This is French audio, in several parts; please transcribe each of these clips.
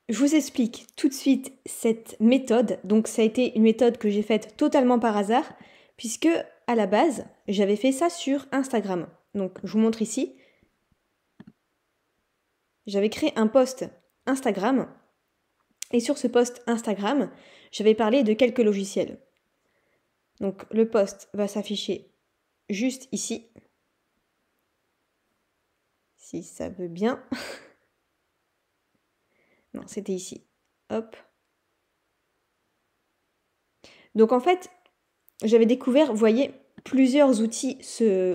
je vous explique tout de suite cette méthode. Donc ça a été une méthode que j'ai faite totalement par hasard, puisque à la base, j'avais fait ça sur Instagram. Donc je vous montre ici. J'avais créé un post Instagram, et sur ce post Instagram, j'avais parlé de quelques logiciels. Donc le post va s'afficher juste ici, si ça veut bien. Non, c'était ici. Hop. Donc en fait, j'avais découvert, vous voyez, plusieurs outils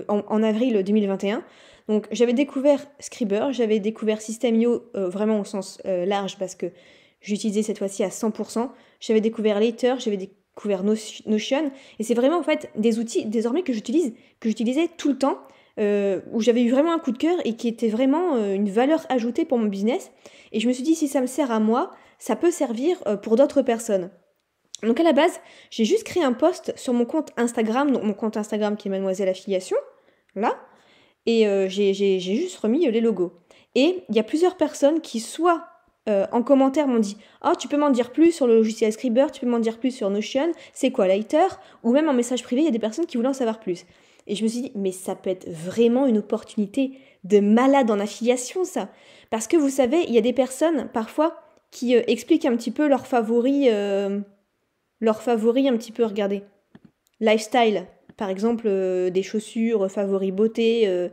en avril 2021. Donc j'avais découvert Scribr, j'avais découvert System.io vraiment au sens large parce que j'utilisais cette fois-ci à 100%. J'avais découvert Later, j'avais découvert Notion. Et c'est vraiment en fait des outils désormais que j'utilisais tout le temps, où j'avais eu vraiment un coup de cœur et qui était vraiment une valeur ajoutée pour mon business. Et je me suis dit, si ça me sert à moi, ça peut servir pour d'autres personnes. Donc à la base, j'ai juste créé un post sur mon compte Instagram, donc mon compte Instagram qui est Mademoiselle Affiliation, là, et j'ai juste remis les logos. Et il y a plusieurs personnes qui soit en commentaire m'ont dit « Oh, tu peux m'en dire plus sur le logiciel Scribr, tu peux m'en dire plus sur Notion, c'est quoi Lighter ?» Ou même en message privé, il y a des personnes qui voulaient en savoir plus. Et je me suis dit « Mais ça peut être vraiment une opportunité de malade en affiliation, ça !» Parce que vous savez, il y a des personnes, parfois, qui expliquent un petit peu leurs favoris un petit peu, regardez. Lifestyle, par exemple, des chaussures, favoris beauté,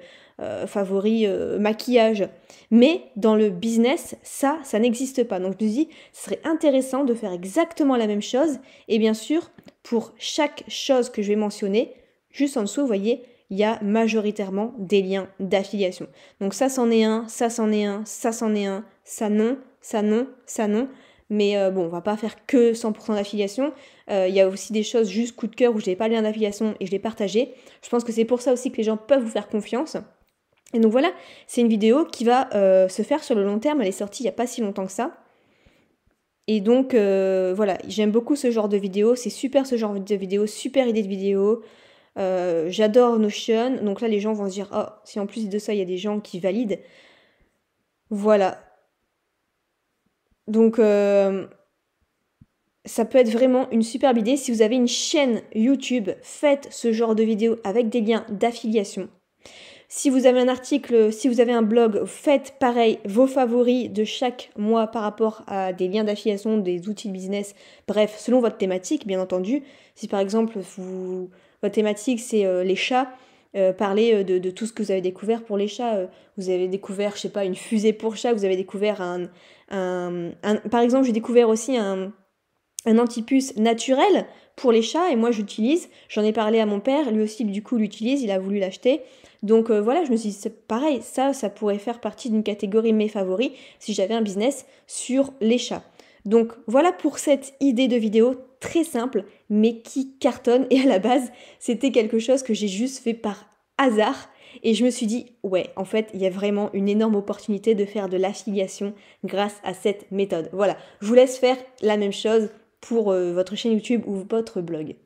favoris maquillage. Mais dans le business, ça n'existe pas. Donc je me dis, ce serait intéressant de faire exactement la même chose. Et bien sûr, pour chaque chose que je vais mentionner, juste en dessous, vous voyez, il y a majoritairement des liens d'affiliation. Donc ça c'en est un, ça c'en est un, ça c'en est un, ça non, ça non, ça non. Mais bon, on va pas faire que 100% d'affiliation. Il y a aussi des choses juste coup de cœur où je n'ai pas le lien d'affiliation et je l'ai partagé. Je pense que c'est pour ça aussi que les gens peuvent vous faire confiance. Et donc voilà, c'est une vidéo qui va se faire sur le long terme. Elle est sortie il n'y a pas si longtemps que ça. Et donc voilà, j'aime beaucoup ce genre de vidéo. C'est super ce genre de vidéo, super idée de vidéo. J'adore Notion. Donc là, les gens vont se dire, oh, si en plus de ça, il y a des gens qui valident. Voilà. Donc ça peut être vraiment une superbe idée. Si vous avez une chaîne YouTube, faites ce genre de vidéo avec des liens d'affiliation. Si vous avez un article, si vous avez un blog, faites pareil, vos favoris de chaque mois par rapport à des liens d'affiliation, des outils de business, bref, selon votre thématique, bien entendu. Si par exemple, votre thématique, c'est les chats, parlez de tout ce que vous avez découvert pour les chats. Vous avez découvert, je sais pas, une fusée pour chat, vous avez découvert par exemple, j'ai découvert aussi un antipuce naturel pour les chats et moi j'utilise, j'en ai parlé à mon père, lui aussi du coup l'utilise, il a voulu l'acheter. Donc voilà, je me suis dit c'est pareil, ça pourrait faire partie d'une catégorie mes favoris si j'avais un business sur les chats. Donc voilà pour cette idée de vidéo très simple mais qui cartonne et à la base c'était quelque chose que j'ai juste fait par hasard. Et je me suis dit, ouais, en fait, il y a vraiment une énorme opportunité de faire de l'affiliation grâce à cette méthode. Voilà, je vous laisse faire la même chose pour votre chaîne YouTube ou votre blog.